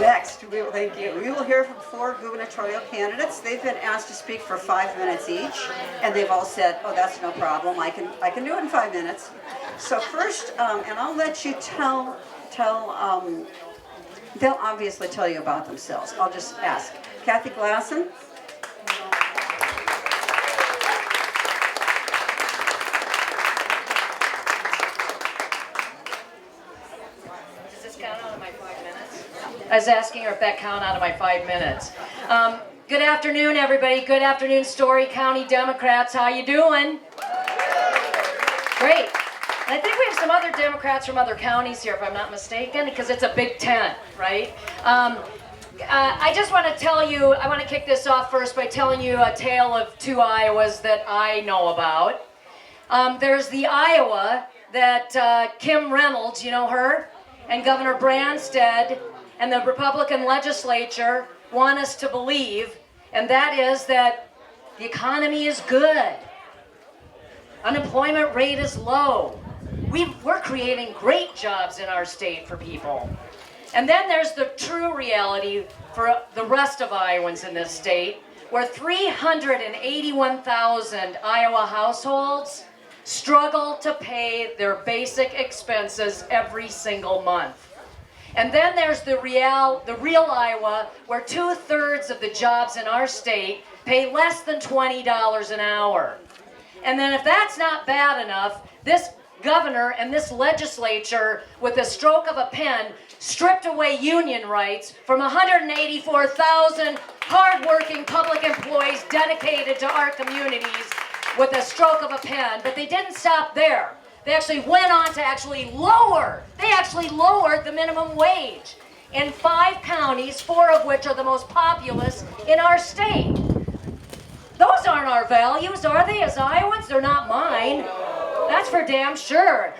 Next, we will hear from 4 gubernatorial candidates. They've been asked to speak for 5 minutes each, and they've all said, "Oh, that's no problem. I can do it in 5 minutes." So first, and I'll let you tell. They'll obviously tell you about themselves. I'll just ask. Kathy Glasson. I was asking her if that count out of my 5 minutes. Good afternoon, everybody. Good afternoon, Story County Democrats. How you doing? Great. And I think we have some other Democrats from other counties here, if I'm not mistaken, because it's a big tent, right? I just want to tell you, I want to kick this off first by telling you a tale of 2 Iowas that I know about. There's the Iowa that Kim Reynolds, you know her, and Governor Branstad and the Republican legislature want us to believe, and that is that the economy is good. Unemployment rate is low. We're creating great jobs in our state for people. And then there's the true reality for the rest of Iowans in this state, where 381,000 Iowa households struggle to pay their basic expenses every single month. And then there's the real Iowa, where 2/3 of the jobs in our state pay less than $20 an hour. And then if that's not bad enough, this governor and this legislature, with a stroke of a pen, stripped away union rights from 184,000 hardworking public employees dedicated to our communities with a stroke of a pen. But they didn't stop there. They actually went on to lowered the minimum wage in 5 counties, 4 of which are the most populous in our state. Those aren't our values, are they, as Iowans? They're not mine. That's for damn sure.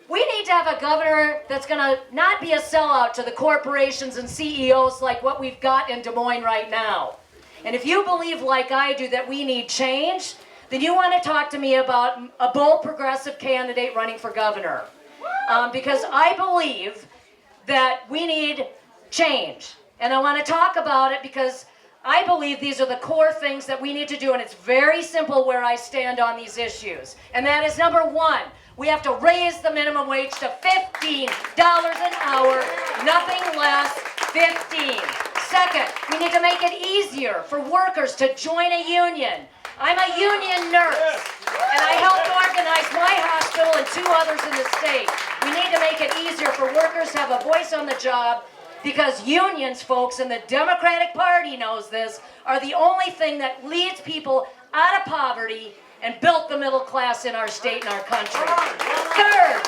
We need to have a governor that's going to not be a sellout to the corporations and CEOs like what we've got in Des Moines right now. And if you believe, like I do, that we need change, then you want to talk to me about a bold progressive candidate running for governor. Because I believe that we need change. And I want to talk about it because I believe these are the core things that we need to do, and it's very simple where I stand on these issues. And that is, number 1, we have to raise the minimum wage to $15 an hour, nothing less, 15. Second, we need to make it easier for workers to join a union. I'm a union nurse, and I helped organize my hospital and 2 others in the state. We need to make it easier for workers to have a voice on the job, because unions, folks, and the Democratic Party knows this, are the only thing that leads people out of poverty and built the middle class in our state and our country. Third,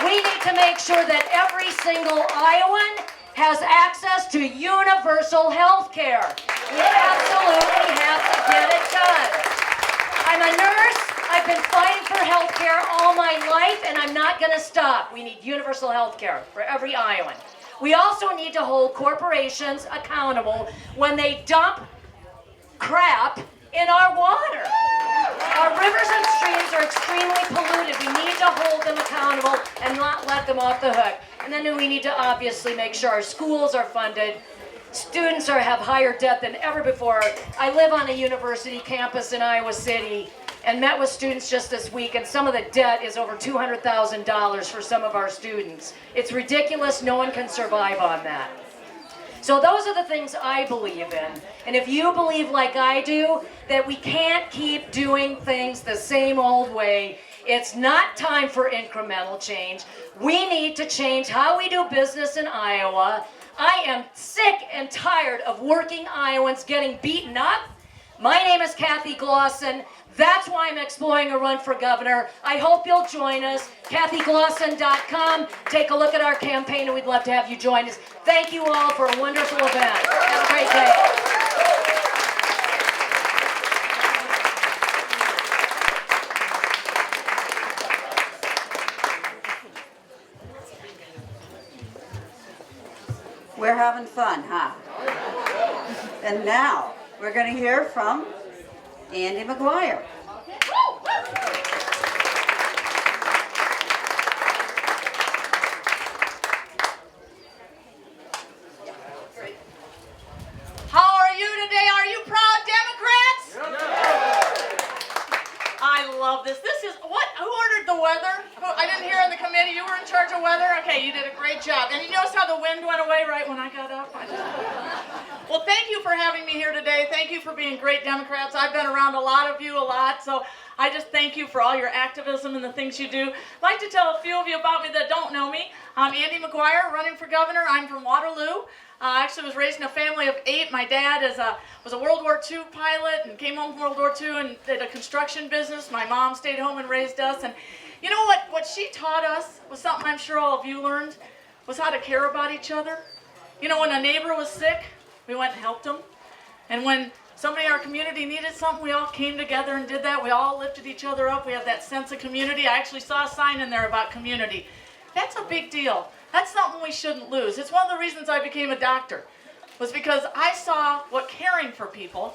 we need to make sure that every single Iowan has access to universal health care. We absolutely have to get it done. I'm a nurse. I've been fighting for health care all my life, and I'm not going to stop. We need universal health care for every Iowan. We also need to hold corporations accountable when they dump crap in our water. Our rivers and streams are extremely polluted. We need to hold them accountable and not let them off the hook. And then we need to obviously make sure our schools are funded. Students have higher debt than ever before. I live on a university campus in Iowa City and met with students just this week, and some of the debt is over $200,000 for some of our students. It's ridiculous. No one can survive on that. So those are the things I believe in. And if you believe, like I do, that we can't keep doing things the same old way, it's not time for incremental change. We need to change how we do business in Iowa. I am sick and tired of working Iowans getting beaten up. My name is Kathy Glasson. That's why I'm exploring a run for governor. I hope you'll join us. KathyGlasson.com. Take a look at our campaign, and we'd love to have you join us. Thank you all for a wonderful event. Have a great day. We're having fun, huh? And now we're going to hear from Andy Maguire. job. And you notice how the wind went away right when I got up? Well, thank you for having me here today. Thank you for being great Democrats. I've been around a lot of you a lot, so I just thank you for all your activism and the things you do. I'd like to tell a few of you about me that don't know me. I'm Andy Maguire, running for governor. I'm from Waterloo. I actually was raised in a family of 8. My dad was a World War II pilot and came home from World War II and did a construction business. My mom stayed home and raised us. And you know what she taught us was something I'm sure all of you learned, was how to care about each other. You know, when a neighbor was sick, we went and helped them. And when somebody in our community needed something, we all came together and did that. We all lifted each other up. We had that sense of community. I actually saw a sign in there about community. That's a big deal. That's something we shouldn't lose. It's one of the reasons I became a doctor, was because I saw what caring for people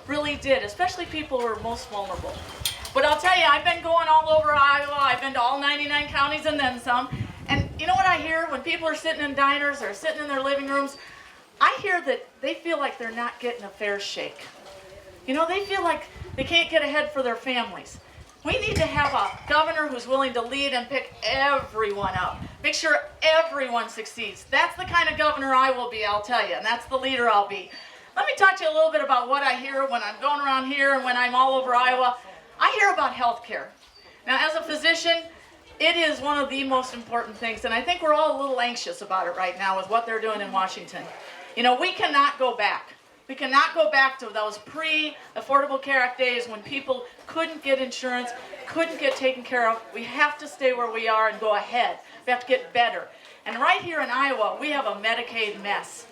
really did, especially people who are most vulnerable. But I'll tell you, I've been going all over Iowa. I've been to all 99 counties and then some. And you know what I hear when people are sitting in diners or sitting in their living rooms? I hear that they feel like they're not getting a fair shake. You know, they feel like they can't get ahead for their families. We need to have a governor who's willing to lead and pick everyone up. Make sure everyone succeeds. That's the kind of governor I will be, I'll tell you, and that's the leader I'll be. Let me talk to you a little bit about what I hear when I'm going around here and when I'm all over Iowa. I hear about health care. Now, as a physician, it is one of the most important things, and I think we're all a little anxious about it right now with what they're doing in Washington. You know, we cannot go back. We cannot go back to those pre-Affordable Care Act days when people couldn't get insurance, couldn't get taken care of. We have to stay where we are and go ahead. We have to get better. And right here in Iowa, we have a Medicaid mess.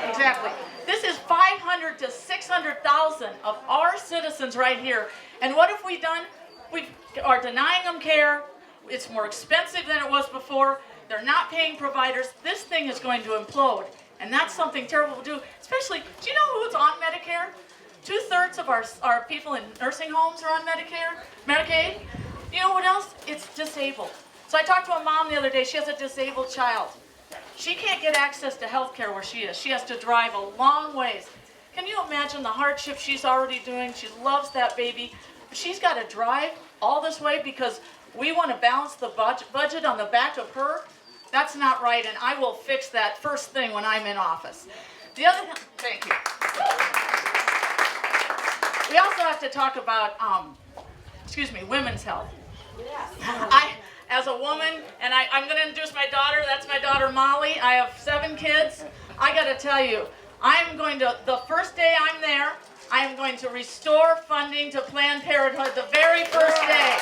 Exactly. This is 500 to 600,000 of our citizens right here. And what have we done? We are denying them care. It's more expensive than it was before. They're not paying providers. This thing is going to implode. And that's something terrible to do, especially, do you know who's on Medicare? 2/3 of our people in nursing homes are on Medicaid. You know what else? It's disabled. So I talked to a mom the other day. She has a disabled child. She can't get access to health care where she is. She has to drive a long ways. Can you imagine the hardship she's already doing? She loves that baby. She's got to drive all this way because we want to balance the budget on the back of her. That's not right, and I will fix that first thing when I'm in office. The other thing, thank you. We also have to talk about, women's health. As a woman, and I'm going to introduce my daughter. That's my daughter Molly. I have 7 kids. I got to tell you, the first day I'm there, I am going to restore funding to Planned Parenthood the very first day.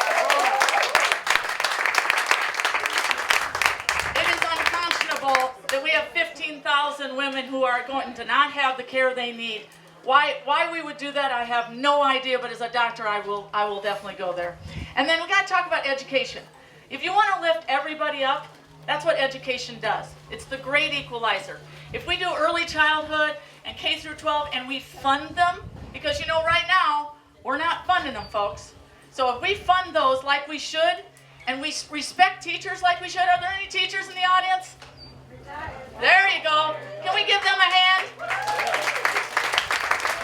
That we have 15,000 women who are going to not have the care they need. Why we would do that, I have no idea, but as a doctor, I will definitely go there. And then we got to talk about education. If you want to lift everybody up, that's what education does. It's the great equalizer. If we do early childhood and K through 12 and we fund them, because you know right now, we're not funding them, folks. So if we fund those like we should, and we respect teachers like we should, are there any teachers in the audience? There you go. Can we give them a hand?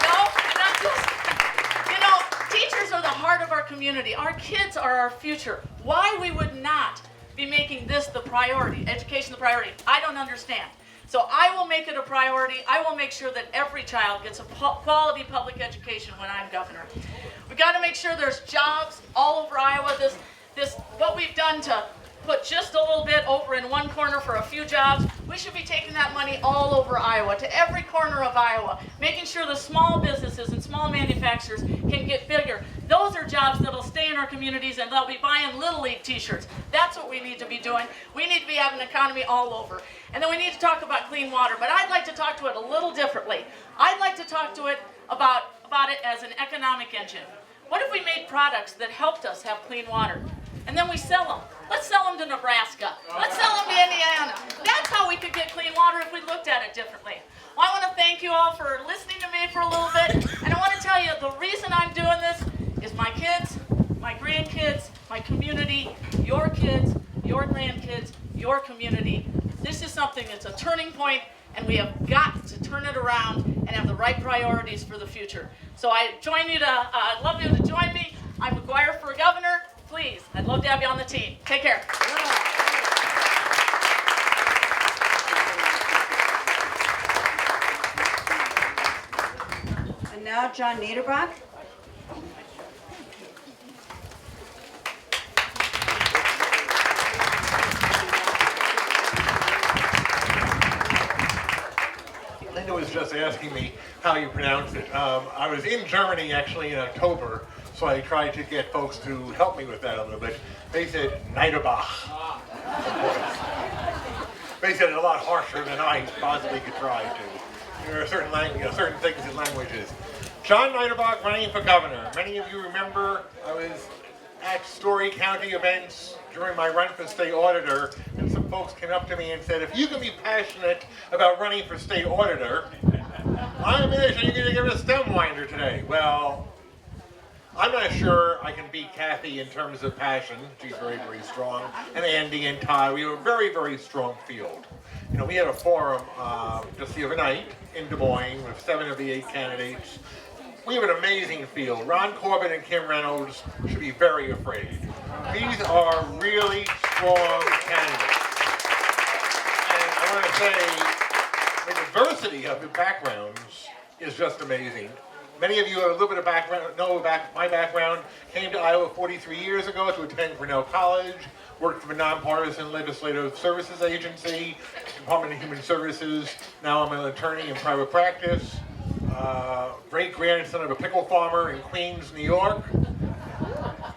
No? And not just, you know, teachers are the heart of our community. Our kids are our future. Why we would not be making this the priority, education the priority, I don't understand. So I will make it a priority. I will make sure that every child gets a quality public education when I'm governor. We've got to make sure there's jobs all over Iowa. What we've done to put just a little bit over in one corner for a few jobs, we should be taking that money all over Iowa, to every corner of Iowa, making sure the small businesses and small manufacturers can get bigger. Those are jobs that'll stay in our communities and they'll be buying Little League t-shirts. That's what we need to be doing. We need to be having an economy all over. And then we need to talk about clean water, but I'd like to talk to it a little differently. I'd like to talk to it about it as an economic engine. What if we made products that helped us have clean water? And then we sell them. Let's sell them to Nebraska. Let's sell them to Indiana. That's how we could get clean water if we looked at it differently. Well, I want to thank you all for listening to me for a little bit. And I want to tell you, the reason I'm doing this is my kids, my grandkids, my community, your kids, your grandkids, your community. This is something that's a turning point, and we have got to turn it around and have the right priorities for the future. So I'd love you to join me. I'm Maguire for governor. Please, I'd love to have you on the team. Take care. now John Necebach. Linda was just asking me how you pronounce it. I was in Germany actually in October, so I tried to get folks to help me with that a little bit. They said Necebach. They said it a lot harsher than I possibly could try to. There are certain things in languages. John Necebach running for governor. Many of you remember I was at Story County events during my run for state auditor, and some folks came up to me and said, if you can be passionate about running for state auditor, I imagine you're going to give a stem winder today. Well, I'm not sure I can beat Kathy in terms of passion. She's very, very strong. And Andy and Todd, we have a very, very strong field. You know, we had a forum just the other night in Des Moines with 7 of the 8 candidates. We have an amazing field. Ron Corbett and Kim Reynolds should be very afraid. These are really strong candidates. And I want to say the diversity of the backgrounds is just amazing. Many of you have a little bit of background, know about my background. Came to Iowa 43 years ago to attend Grinnell College, worked for a nonpartisan legislative services agency, Department of Human Services. Now I'm an attorney in private practice. Great-grandson of a pickle farmer in Queens, New York.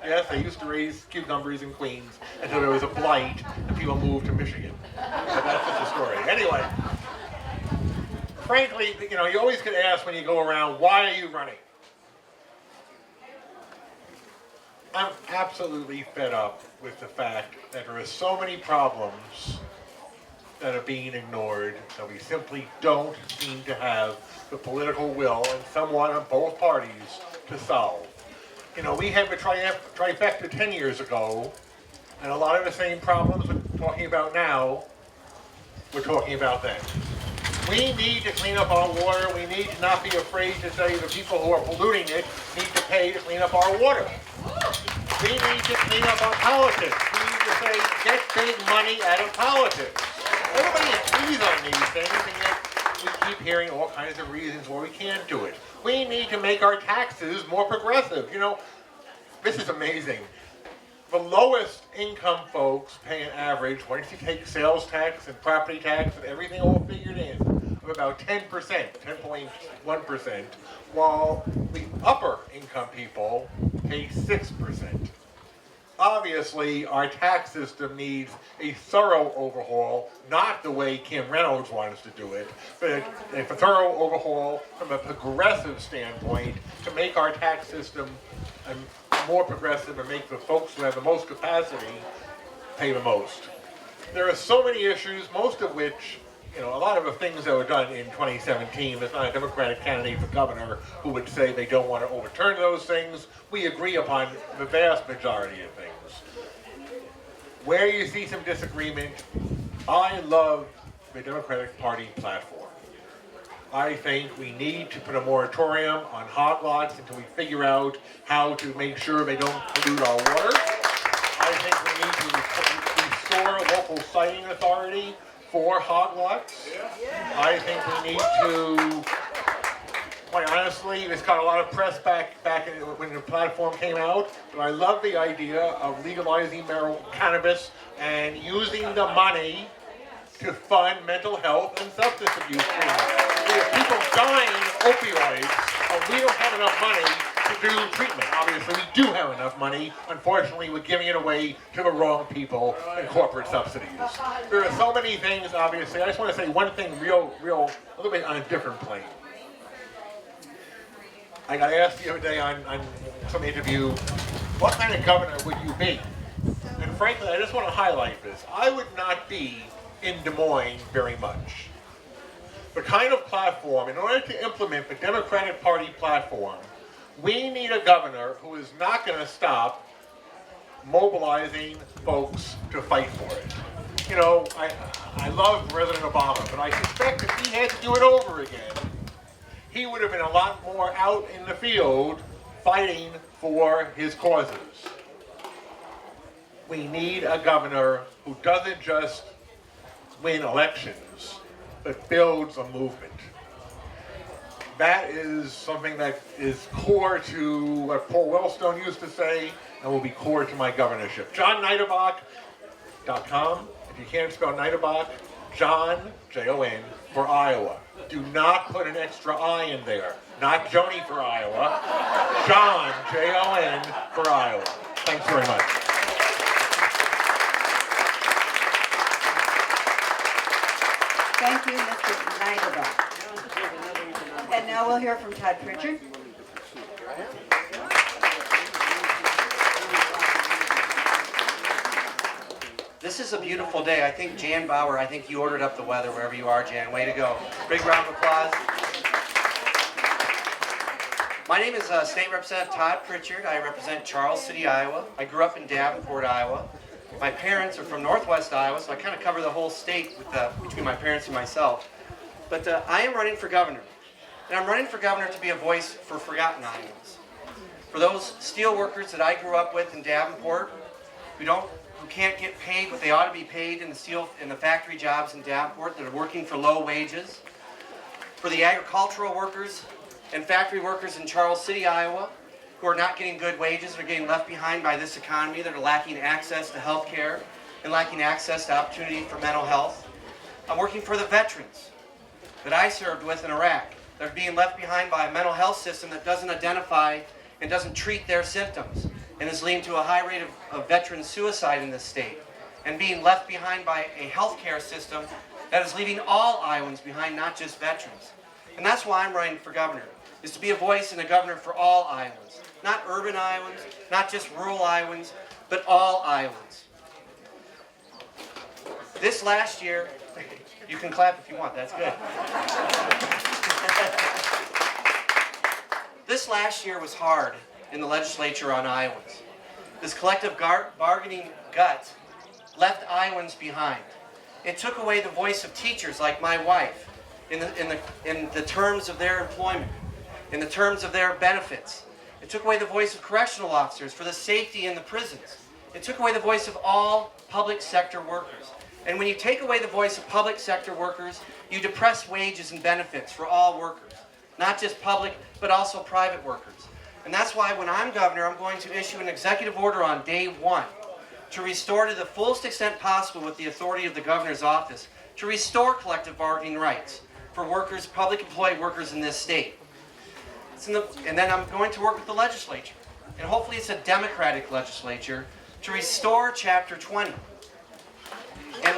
Yes, I used to raise cucumbers in Queens until there was a blight and people moved to Michigan. But that's just a story. Anyway, frankly, you know, you always get asked when you go around, why are you running? I'm absolutely fed up with the fact that there are so many problems that are being ignored that we simply don't seem to have the political will and somewhat on both parties to solve. You know, we had the trifecta 10 years ago, and a lot of the same problems we're talking about now, we're talking about then. We need to clean up our water. We need to not be afraid to say the people who are polluting it need to pay to clean up our water. We need to clean up our politics. We need to say, get big money out of politics. Everybody agrees on these things, and yet we keep hearing all kinds of reasons why we can't do it. We need to make our taxes more progressive. You know, this is amazing. The lowest income folks pay an average, once you take sales tax and property tax and everything all figured in, of about 10%, 10.1%, while the upper income people pay 6%. Obviously, our tax system needs a thorough overhaul, not the way Kim Reynolds wants to do it, but a thorough overhaul from a progressive standpoint to make our tax system more progressive and make the folks who have the most capacity pay the most. There are so many issues, most of which, you know, a lot of the things that were done in 2017, there's not a Democratic candidate for governor who would say they don't want to overturn those things. We agree upon the vast majority of things. Where you see some disagreement, I love the Democratic Party platform. I think we need to put a moratorium on hog lots until we figure out how to make sure they don't pollute our water. I think we need to restore local siting authority for hog lots. I think we need to, quite honestly, this got a lot of press back when the platform came out, but I love the idea of legalizing cannabis and using the money to fund mental health and substance abuse treatment. We have people dying of opioids, but we don't have enough money to do treatment. Obviously, we do have enough money. Unfortunately, we're giving it away to the wrong people and corporate subsidies. There are so many things, obviously. I just want to say one thing real, a little bit on a different plane. I got asked the other day on some interview, what kind of governor would you be? And frankly, I just want to highlight this. I would not be in Des Moines very much. The kind of platform, in order to implement the Democratic Party platform, we need a governor who is not going to stop mobilizing folks to fight for it. You know, I love President Obama, but I suspect if he had to do it over again, he would have been a lot more out in the field fighting for his causes. We need a governor who doesn't just win elections, but builds a movement. that is something that is core to what Paul Wellstone used to say and will be core to my governorship. JohnNeidebach.com. If you can't spell Neidebach, John, J-O-N, for Iowa. Do not put an extra I in there. Not Joni for Iowa. John, J-O-N, for Iowa. Thanks very much. Thank you, Mr. Neidebach. And now we'll hear from Todd Pritchard. This is a beautiful day. I think Jan Bauer, I think you ordered up the weather wherever you are, Jan. Way to go. Big round of applause. My name is State Representative Todd Pritchard. I represent Charles City, Iowa. I grew up in Davenport, Iowa. My parents are from Northwest Iowa, so I kind of cover the whole state with, between my parents and myself. But I am running for governor. And I'm running for governor to be a voice for forgotten Iowans. For those steel workers that I grew up with in Davenport, who can't get paid what they ought to be paid in the factory jobs in Davenport that are working for low wages. For the agricultural workers and factory workers in Charles City, Iowa, who are not getting good wages, are getting left behind by this economy, that are lacking access to health care and lacking access to opportunity for mental health. I'm working for the veterans that I served with in Iraq. They're being left behind by a mental health system that doesn't identify and doesn't treat their symptoms, and is leading to a high rate of veteran suicide in this state, and being left behind by a healthcare system that is leaving all Iowans behind, not just veterans. And that's why I'm running for governor, is to be a voice and a governor for all Iowans. Not urban Iowans, not just rural Iowans, but all Iowans. This last year, you can clap if you want, that's good. This last year was hard in the legislature on Iowans. This collective bargaining gut left Iowans behind. It took away the voice of teachers like my wife in the terms of their employment, in the terms of their benefits. It took away the voice of correctional officers for the safety in the prisons. It took away the voice of all public sector workers. And when you take away the voice of public sector workers, you depress wages and benefits for all workers, not just public, but also private workers. And that's why when I'm governor, I'm going to issue an executive order on day one to restore to the fullest extent possible with the authority of the governor's office, to restore collective bargaining rights for workers, public employee workers in this state. And then I'm going to work with the legislature, and hopefully it's a Democratic legislature, to restore Chapter 20. And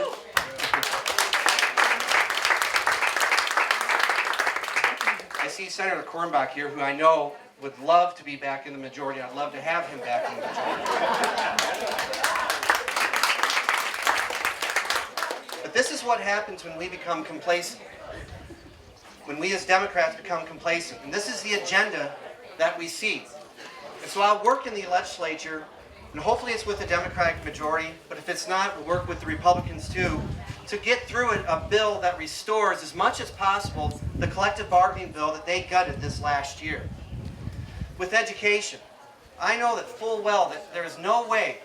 I see Senator Cornbach here, who I know would love to be back in the majority. I'd love to have him back in the majority. But this is what happens when we become complacent. When we as Democrats become complacent. And this is the agenda that we see. And so I'll work in the legislature, and hopefully it's with a Democratic majority, but if it's not, we'll work with the Republicans too, to get through a bill that restores as much as possible the collective bargaining bill that they gutted this last year. With education, I know that full well that there is no way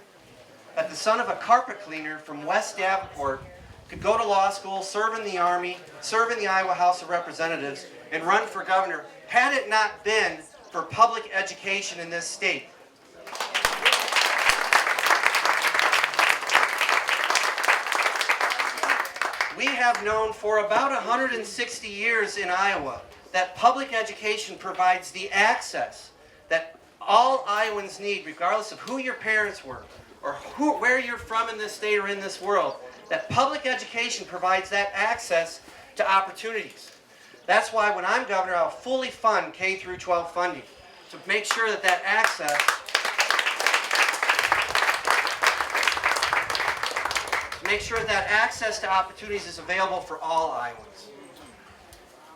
that the son of a carpet cleaner from West Davenport could go to law school, serve in the Army, serve in the Iowa House of Representatives, and run for governor had it not been for public education in this state. We have known for about 160 years in Iowa that public education provides the access that all Iowans need, regardless of who your parents were or where you're from in this state or in this world, that public education provides that access to opportunities. That's why when I'm governor, I'll fully fund K through 12 funding to make sure that that access to opportunities is available for all Iowans.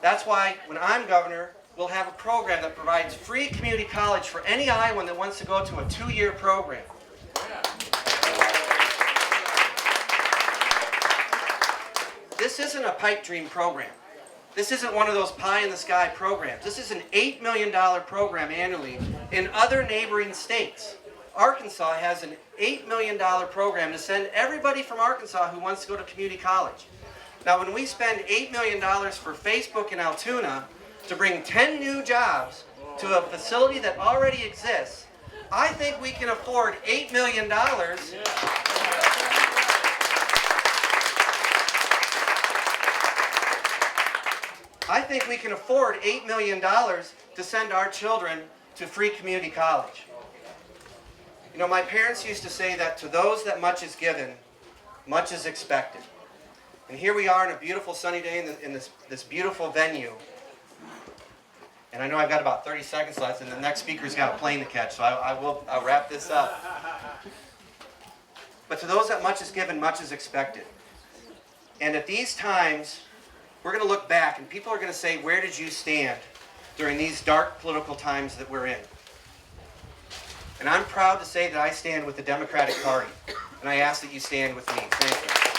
That's why when I'm governor, we'll have a program that provides free community college for any Iowan that wants to go to a 2-year program. This isn't a pipe dream program. This isn't one of those pie-in-the-sky programs. This is an $8 million program annually in other neighboring states. Arkansas has an $8 million program to send everybody from Arkansas who wants to go to community college. Now, when we spend $8 million for Facebook in Altoona, to bring 10 new jobs to a facility that already exists, I think we can afford $8 million. I think we can afford $8 million to send our children to free community college. You know, my parents used to say that to those that much is given, much is expected. And here we are on a beautiful sunny day in this beautiful venue. And I know I've got about 30 seconds left, and the next speaker's got a plane to catch, so I'll wrap this up. But to those that much is given, much is expected. And at these times, we're going to look back, and people are going to say, where did you stand during these dark political times that we're in? And I'm proud to say that I stand with the Democratic Party, and I ask that you stand with me. Thank you.